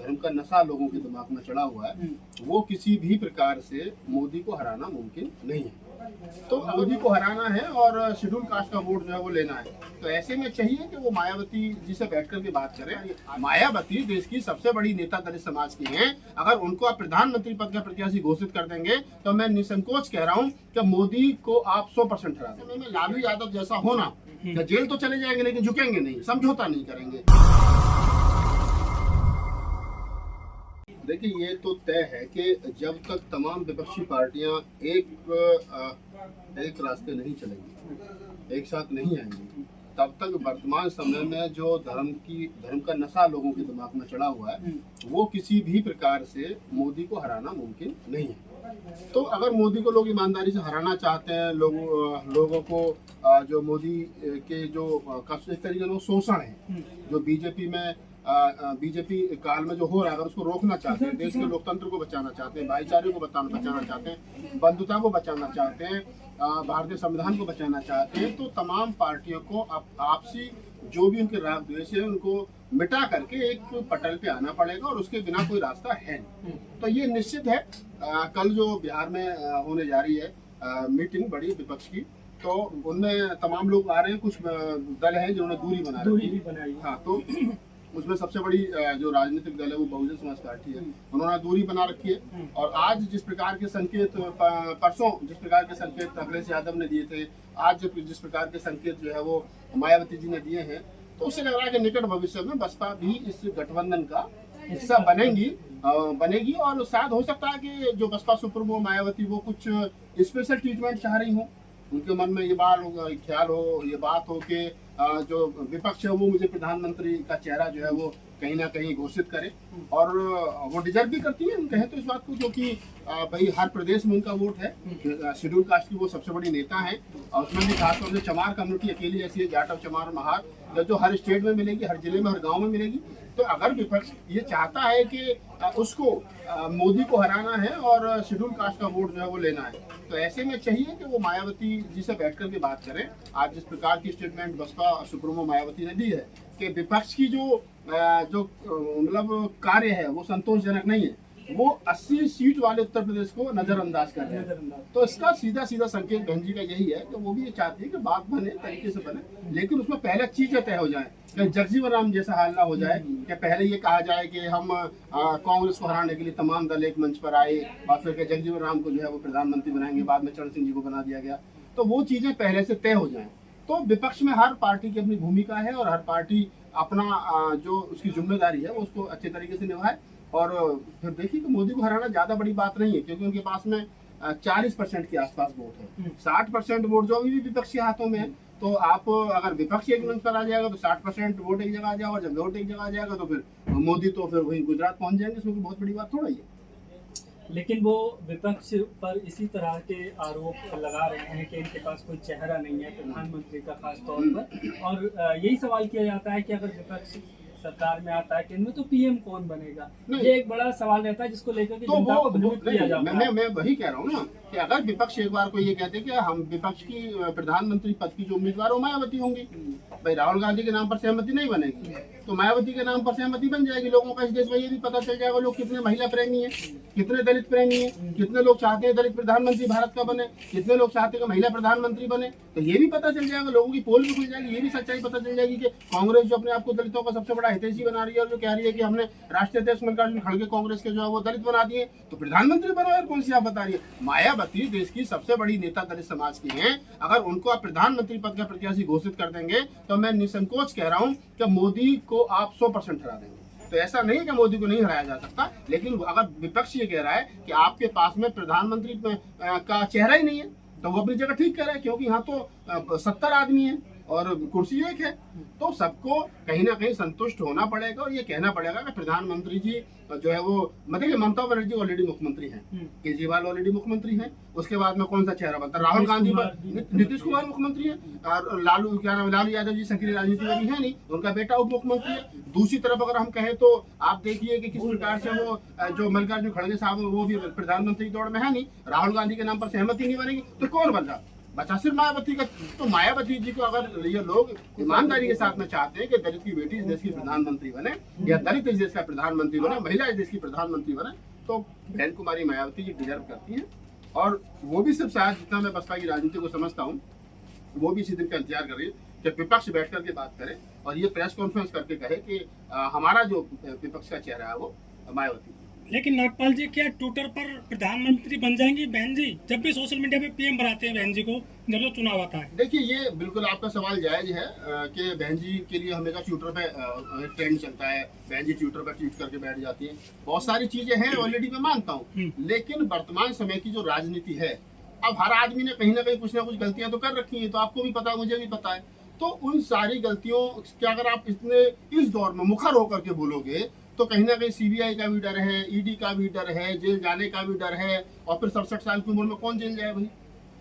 धर्म का नशा लोगों के दिमाग में चढ़ा हुआ है, वो किसी भी प्रकार से मोदी को हराना मुमकिन नहीं है। तो मोदी को हराना है और शेड्यूल कास्ट का वोट जो है वो लेना है। तो ऐसे में चाहिए कि वो मायावती जी से बैठ करके बात करें। मायावती देश की सबसे बड़ी नेता दलित समाज की हैं। अगर उनको आप प्रधानमंत्री पद का प्रत्याशी घोषित कर देंगे तो मैं निसंकोच कह रहा हूँ कि मोदी को आप 100% हरा देंगे। में लालू यादव जैसा होना, जेल तो चले जाएंगे लेकिन झुकेंगे नहीं, समझौता नहीं करेंगे। देखिए, ये तो तय है कि जब तक तमाम विपक्षी पार्टियां एक रास्ते नहीं चलेंगी, एक साथ नहीं आएंगी, तब तक वर्तमान समय में जो धर्म का नशा लोगों के दिमाग में चढ़ा हुआ है, वो किसी भी प्रकार से मोदी को हराना मुमकिन नहीं है। तो अगर मोदी को लोग ईमानदारी से हराना चाहते हैं, लोगों को जो मोदी के जो एक तरीके से शोषण है, जो बीजेपी काल में जो हो रहा है, अगर उसको रोकना चाहते हैं, देश के लोकतंत्र को बचाना चाहते हैं, भाईचारे को बचाना चाहते हैं, बंधुता को बचाना चाहते हैं, भारतीय संविधान को बचाना चाहते हैं, तो तमाम पार्टियों को आपसी जो भी उनके राग द्वेष है उनको मिटा करके एक पटल पे आना पड़ेगा और उसके बिना कोई रास्ता है नहीं। तो ये निश्चित है। कल जो बिहार में होने जा रही है मीटिंग बड़ी विपक्ष की, तो उनमें तमाम लोग आ रहे हैं। कुछ दल हैं जिन्होंने दूरी बनाई। हाँ, तो उसमें सबसे बड़ी जो राजनीतिक दल है वो बहुजन समाज पार्टी है, उन्होंने दूरी बना रखी है। और आज जिस प्रकार के संकेत परसों जिस प्रकार के संकेत अखिलेश यादव ने दिए थे, आज जिस प्रकार के संकेत जो है वो मायावती जी ने दिए हैं, तो उससे लग रहा है कि निकट भविष्य में बसपा भी इस गठबंधन का हिस्सा बनेगी। और शायद हो सकता है कि जो बसपा सुप्रीमो मायावती वो कुछ स्पेशल ट्रीटमेंट चाह रही हो, उनके मन में ये ख्याल हो, ये बात हो कि जो विपक्ष है वो मुझे प्रधानमंत्री का चेहरा जो है वो कहीं ना कहीं घोषित करे। और वो डिजर्व भी करती है, हम कहें तो इस बात को, क्योंकि भाई हर प्रदेश में उनका वोट है। शेड्यूल कास्ट की वो सबसे बड़ी नेता है और उसमें भी खासतौर से चमार कम्युनिटी अकेली ऐसी है, जाटव, चमार, महार, जो हर स्टेट में मिलेगी, हर जिले में, हर गाँव में मिलेगी। तो अगर विपक्ष ये चाहता है कि उसको मोदी को हराना है और शेड्यूल कास्ट का वोट जो है वो लेना है, तो ऐसे में चाहिए कि वो मायावती जी से बैठ करके बात करें। आज जिस प्रकार की स्टेटमेंट बसपा सुप्रीमो मायावती ने दी है कि विपक्ष की जो मतलब कार्य है वो संतोषजनक नहीं है, वो 80 सीट वाले उत्तर प्रदेश को नजरअंदाज कर रहे हैं। तो इसका सीधा संकेत बहन जी का यही है कि वो भी ये चाहती है कि बात बने, तरीके से बने, लेकिन उसमें पहले चीजें तय हो जाए। जगजीवन राम जैसा हाल ना हो जाए कि पहले ये कहा जाए कि हम कांग्रेस को हराने के लिए तमाम दल एक मंच पर आए और फिर जगजीवन राम को जो है वो प्रधानमंत्री बनाएंगे, बाद में चरण सिंह जी को बना दिया गया। तो वो चीजें पहले से तय हो जाए। तो विपक्ष में हर पार्टी की अपनी भूमिका है और हर पार्टी अपना जो उसकी जिम्मेदारी है वो उसको अच्छे तरीके से निभाए। और फिर देखिए कि मोदी को हराना ज्यादा बड़ी बात नहीं है, क्योंकि उनके पास में 40% के आसपास वोट है। 60% वोट जो अभी भी विपक्ष के हाथों में है। तो आप अगर विपक्ष एक मंच पर आ जाएगा तो 60% वोट एक जगह आ जाएगा, और जब वोट एक जगह आ जाएगा तो फिर मोदी तो फिर वही गुजरात पहुंच जाएंगे। इसमें बहुत बड़ी बात थोड़ा ही है। लेकिन वो विपक्ष पर इसी तरह के आरोप लगा रहे हैं कि इनके पास कोई चेहरा नहीं है प्रधानमंत्री का, खास तौर पर। और यही सवाल किया जाता है कि अगर विपक्ष सरकार में आता है कि इनमें तो पीएम कौन बनेगा, ये एक बड़ा सवाल रहता है जिसको लेकर के जनता को भ्रमित किया जाता है। मैं वही कह रहा हूँ ना कि अगर विपक्ष एक बार को ये कहते कि हम विपक्ष की प्रधानमंत्री पद की जो उम्मीदवार हो मायावती होंगी, भाई राहुल गांधी के नाम पर सहमति नहीं बनेगी तो मायावती के नाम पर सहमति बन जाएगी। लोगों का इस देश में ये भी पता चल जाएगा लोग कितने महिला प्रेमी है, कितने दलित प्रेमी है, कितने लोग चाहते हैं दलित प्रधानमंत्री भारत का बने, कितने लोग चाहते हैं कि महिला प्रधानमंत्री बने। तो ये भी पता चल जाएगा, लोगों की पोल भी खुल जाएगी, ये भी सच्चाई पता चल जाएगी कि कांग्रेस जो अपने आप को दलितों का सबसे बड़ा हितैषी बना रही है और जो कह रही है कि हमने राष्ट्रीय अध्यक्ष मल्लिकार्जुन खड़गे कांग्रेस के जो है वो दलित बना दिए, तो प्रधानमंत्री बनाओ यार, कौन सी आप बता रही है। मायावती देश की सबसे बड़ी नेता दलित समाज की हैं। अगर उनको आप प्रधानमंत्री पद का प्रत्याशी घोषित कर देंगे तो मैं निसंकोच कह रहा हूं कि मोदी को आप 100% हरा देंगे। तो ऐसा नहीं है कि मोदी को नहीं हराया जा सकता, लेकिन अगर विपक्ष ये कह रहा है कि आपके पास में प्रधानमंत्री का चेहरा ही नहीं है तो वो अपनी जगह ठीक कह रहा है, क्योंकि यहाँ तो 70 आदमी है और कुर्सी एक है। तो सबको कहीं ना कहीं संतुष्ट होना पड़ेगा और ये कहना पड़ेगा कि प्रधानमंत्री जी जो है वो मतलब ममता बनर्जी ऑलरेडी मुख्यमंत्री हैं, केजरीवाल ऑलरेडी मुख्यमंत्री हैं, उसके बाद में कौन सा चेहरा बनता है, राहुल गांधी नीतीश कुमार मुख्यमंत्री है, और लालू यादव जी सक्रिय राजनीति में भी है नहीं, उनका बेटा उप मुख्यमंत्री है। दूसरी तरफ अगर हम कहें तो आप देखिए कि किस प्रकार से वो जो मल्लिकार्जुन खड़गे साहब वो भी प्रधानमंत्री दौड़ में है नहीं, राहुल गांधी के नाम पर सहमति नहीं बनेगी तो कौन बन रहा। बचा सिर्फ मायावती का। तो मायावती जी को अगर ये लोग ईमानदारी के साथ में चाहते हैं कि दलित की बेटी इस देश की प्रधानमंत्री बने या दलित इस देश का प्रधानमंत्री बने, महिला इस देश की प्रधानमंत्री बने, तो बहन कुमारी मायावती जी डिजर्व करती हैं। और वो भी सिर्फ शायद जितना मैं बसपा की राजनीति को समझता हूँ, वो भी इसी दिन का इंतजार कर रही है कि विपक्ष बैठ करके बात करे और ये प्रेस कॉन्फ्रेंस करके कहे कि हमारा जो विपक्ष का चेहरा है वो मायावती। लेकिन नागपाल जी, क्या ट्विटर पर प्रधानमंत्री बन जाएंगी बहन जी? जब भी सोशल मीडिया पे पीएम बनाते हैं बहन जी को जब जो चुनाव आता है। देखिए, ये बिल्कुल आपका सवाल जायज है कि बहन जी के लिए हमेशा ट्विटर पे ट्रेंड चलता है, बहन जी ट्विटर पे ट्वीट करके बैठ जाती हैं, बहुत सारी चीजें हैं ऑलरेडी, मैं मानता हूँ। लेकिन वर्तमान समय की जो राजनीति है, अब हर आदमी ने कहीं ना कहीं कुछ ना कुछ गलतियां तो कर रखी है, तो आपको भी पता है, मुझे भी पता है। तो उन सारी गलतियों क्या अगर आप इस दौर में मुखर होकर के बोलोगे तो कहीं ना कहीं सीबीआई का भी डर है, ईडी का भी डर है, जेल जाने का भी डर है, और फिर 67 साल की उम्र में कौन जेल जाए भाई?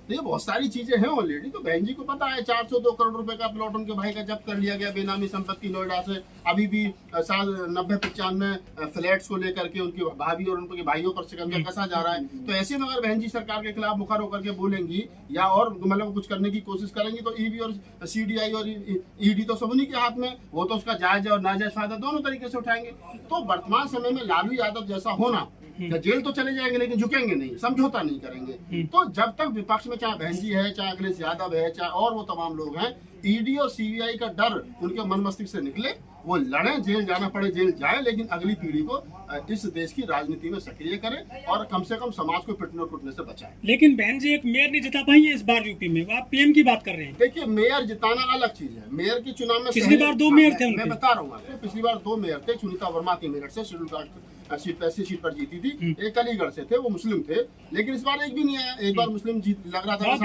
तो ये बहुत सारी चीजें हैं ऑलरेडी। तो बहन जी को पता है 402 करोड़ रुपए का प्लॉट उनके भाई का जब्त कर लिया गया, बेनामी संपत्ति नोएडा से। अभी भी साल 90-95 फ्लैट्स को लेकर के उनकी भाभी और उनके भाइयों पर शिकंजा कसा जा रहा है। तो ऐसे में अगर बहन जी सरकार के खिलाफ मुखर होकर के बोलेंगी या और मतलब कुछ करने की कोशिश करेंगी, तो ईडी और सीडीआई और ईडी तो सब उन्हीं के हाथ में, वो तो उसका जायज और नाजायज फायदा दोनों तरीके से उठाएंगे। तो वर्तमान समय में लालू यादव जैसा होना, जेल तो चले जाएंगे लेकिन झुकेंगे नहीं, समझौता नहीं करेंगे। तो जब तक विपक्ष में चाहे बहन जी है, चाहे अखिलेश यादव है, चाहे और वो तमाम लोग हैं, ईडी और सीबीआई का डर उनके मन मस्तिष्क से निकले, वो लड़े, जेल जाना पड़े जेल जाए, लेकिन अगली पीढ़ी को इस देश की राजनीति में सक्रिय करें और कम से कम समाज को पिटने टूटने से बचाएं। लेकिन बहन जी एक मेयर नहीं जिता पाई है इस बार यूपी में, आप पीएम की बात कर रहे हैं। देखिए, मेयर जिताना अलग चीज है। मेयर के चुनाव में पिछली बार 2 मेयर थे, मैं बता रहा हूँ आपको, पिछली बार 2 मेयर थे। सुनीता वर्मा की मेरठ से शेड्यूल कास्ट सीट पर, ऐसी सीट पर जीती थी। एक अलीगढ़ से थे, वो मुस्लिम थे, लेकिन इस बार एक भी नहीं आया। एक बार मुस्लिम जीत लग रहा था,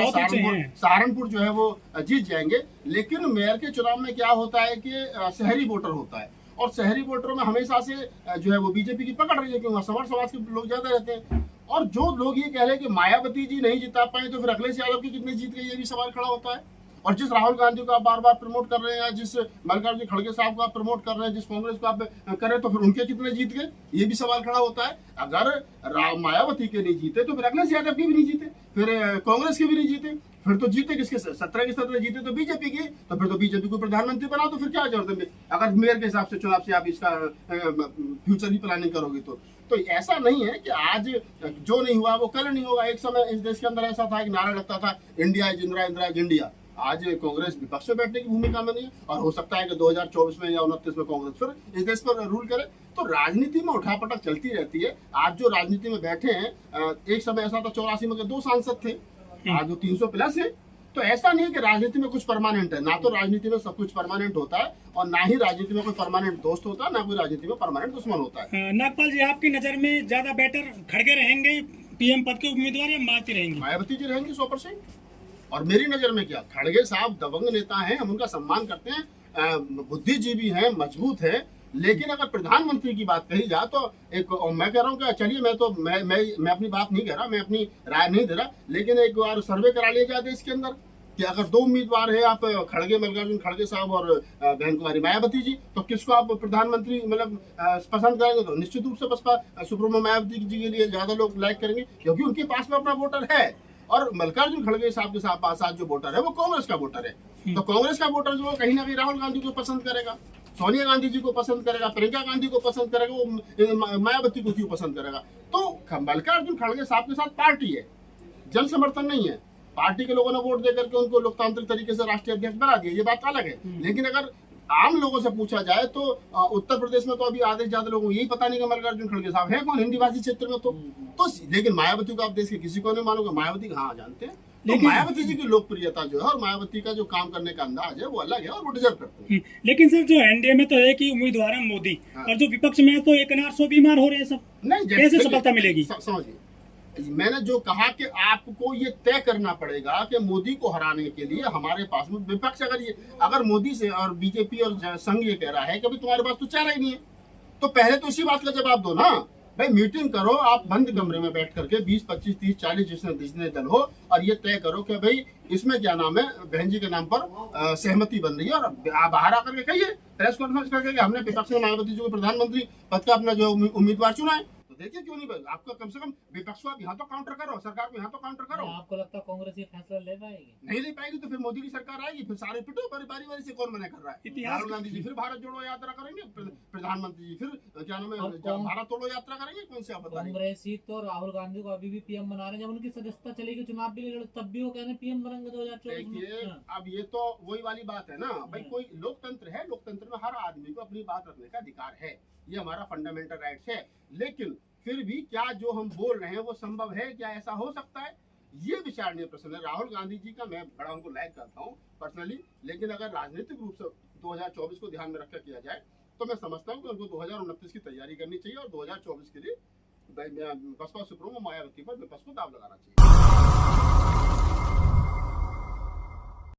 सहारनपुर जो है वो जीत जाएंगे। लेकिन मेयर के चुनाव में क्या होता है कि शहरी वोटर होता है, और शहरी वोटरों में हमेशा से जो है वो बीजेपी की पकड़ रही है, क्योंकि सवार समाज के लोग ज्यादा रहते हैं। और जो लोग ये कह रहे हैं कि मायावती जी नहीं जिता पाए, तो फिर अखिलेश यादव की कितने जीत गई, ये भी सवाल खड़ा होता है। और जिस राहुल गांधी को आप बार बार प्रमोट कर रहे हैं, या जिस मल्लिकार्जुन खड़गे साहब को आप प्रमोट कर रहे हैं, जिस कांग्रेस को आप करें, तो फिर उनके कितने जीत गए, ये भी सवाल खड़ा होता है। अगर मायावती के नहीं जीते तो फिर अखिलेश यादव के भी नहीं जीते, फिर कांग्रेस के भी नहीं जीते, फिर तो जीते किसके? 17 के 17 जीते तो बीजेपी की। तो फिर तो बीजेपी को प्रधानमंत्री बनाओ, तो फिर क्या जरूरत है? अगर मेयर के हिसाब से चुनाव से आप इसका फ्यूचर की प्लानिंग करोगे तो ऐसा नहीं है कि आज जो नहीं हुआ वो कल नहीं होगा। एक समय इस देश के अंदर ऐसा था, एक नारा लगता था, India is Indira, Indira is India. आज कांग्रेस विपक्ष में बैठने की भूमिका में नहीं है, और हो सकता है कि 2024 में या 29 में कांग्रेस फिर इस देश पर रूल करे। तो राजनीति में उठापटक चलती रहती है। आज जो राजनीति में बैठे हैं, एक समय ऐसा था 84 में 2 सांसद थे, आज वो 300 प्लस है। तो ऐसा नहीं है कि राजनीति में कुछ परमानेंट है, ना तो राजनीति में सब कुछ परमानेंट होता है, और ना ही राजनीति में कोई परमानेंट दोस्त होता है, ना कोई राजनीति में परमानेंट दुश्मन होता है। नागपाल जी, आपकी नजर में ज्यादा बेटर खड़गे रहेंगे पीएम पद के उम्मीदवार, या मायावती रहेंगी? मायावती जी रहेंगी 100%। और मेरी नजर में क्या, खड़गे साहब दबंग नेता हैं, हम उनका सम्मान करते हैं, बुद्धिजीवी हैं, मजबूत है। लेकिन अगर प्रधानमंत्री की बात कही जाए तो एक, मैं कह रहा हूँ कि चलिए, मैं अपनी बात नहीं कह रहा, मैं अपनी राय नहीं दे रहा, लेकिन एक बार सर्वे करा लिया जाए देश के अंदर कि अगर 2 उम्मीदवार है, आप खड़गे, मल्लिकार्जुन खड़गे साहब और बहन कुमारी मायावती जी, तो किसको आप प्रधानमंत्री मतलब पसंद करेंगे? तो निश्चित रूप से बसपा सुप्रीमो मायावती जी के लिए ज्यादा लोग लाइक करेंगे, क्योंकि उनके पास में अपना वोटर है। और मल्लिकार्जुन खड़गे साहब के साथ जो वोटर है वो कांग्रेस का वोटर है। तो कांग्रेस का वोटर जो कहीं ना कहीं राहुल गांधी को पसंद करेगा, सोनिया गांधी जी को पसंद करेगा, प्रियंका गांधी को पसंद करेगा, वो मायावती को क्यों पसंद करेगा? तो मल्लिकार्जुन खड़गे साहब के साथ पार्टी है, जन समर्थन नहीं है। पार्टी के लोगों ने वोट देकर के उनको लोकतांत्रिक तरीके से राष्ट्रीय अध्यक्ष बना दिया, ये बात अलग है। लेकिन अगर आम लोगों से पूछा जाए तो उत्तर प्रदेश में तो अभी आधे से ज्यादा लोगों को यही पता नहीं कि मल्लिकार्जुन खड़गे साहब है कौन, हिंदी भाषी क्षेत्र में तो लेकिन मायावती को आप देश के किसी को नहीं मानोगे, मायावती हाँ जानते हैं। तो मायावती जी की लोकप्रियता जो है और मायावती का जो काम करने का अंदाज है वो अलग है, और वो डिजर्व करते हैं। लेकिन सर, जो एनडीए में तो एक ही उम्मीदवार है मोदी, और जो विपक्ष में है तो 1,800 बीमार हो रहे हैं सब, कैसे सफलता मिलेगी? समझिए, मैंने जो कहा कि आपको ये तय करना पड़ेगा कि मोदी को हराने के लिए हमारे पास में विपक्ष, अगर मोदी से और बीजेपी और संघ ये कह रहा है कि तुम्हारे पास तो चारा ही नहीं है, तो पहले तो इसी बात का जवाब दो ना भाई। मीटिंग करो आप बंद कमरे में बैठ करके, 20, 25, 30, 40 जितने दल हो, और ये तय करो कि भाई इसमें क्या नाम है, बहन जी के नाम पर सहमति बन रही है, और आप बाहर आकर के कहिए, प्रेस कॉन्फ्रेंस करके कि हमने विपक्ष में मायावती जी को प्रधानमंत्री पद का अपना जो उम्मीदवार चुना है। तो देखिए क्यों नहीं, आपका कम से कम विपक्ष को आप यहाँ तो काउंटर करो, सरकार को यहाँ तो काउंटर करो। आपको लगता है कांग्रेस ये फैसला ले पाएगी? नहीं ले पाएगी तो फिर मोदी की सरकार आएगी, फिर सारे पिटो, बारी बारी से कौन मना कर रहा है। राहुल गांधी जी फिर भारत जोड़ो यात्रा करेंगे, प्रधानमंत्री जी फिर क्या नाम है भारत तोड़ो यात्रा करेंगे, कौन सी आप बता रहे हैं? कांग्रेस ही तो राहुल गांधी को अभी भी पीएम बना रहे हैं, जब उनकी सदस्यता चलेगी चुनाव भी लड़े तब भी वो कहने पीएम बनेंगे 2024 में। देखिए अब ये तो वही वाली बात है ना भाई, कोई लोकतंत्र है, लोकतंत्र में हर आदमी को अपनी बात रखने का अधिकार है, ये हमारा फंडामेंटल राइट्स है। लेकिन फिर भी क्या जो हम बोल रहे हैं वो संभव है, क्या ऐसा हो सकता है, ये विचारणीय प्रश्न है। राहुल गांधी जी का मैं बड़ा उनको लाइक करता हूँ पर्सनली, लेकिन अगर राजनीतिक रूप से 2024 को ध्यान में रखकर किया जाए तो मैं समझता हूँ कि उनको 2029 की तैयारी करनी चाहिए और 2024 के लिए बसपा सुप्रीमो मायावती पर विपक्ष को दाव लगाना चाहिए।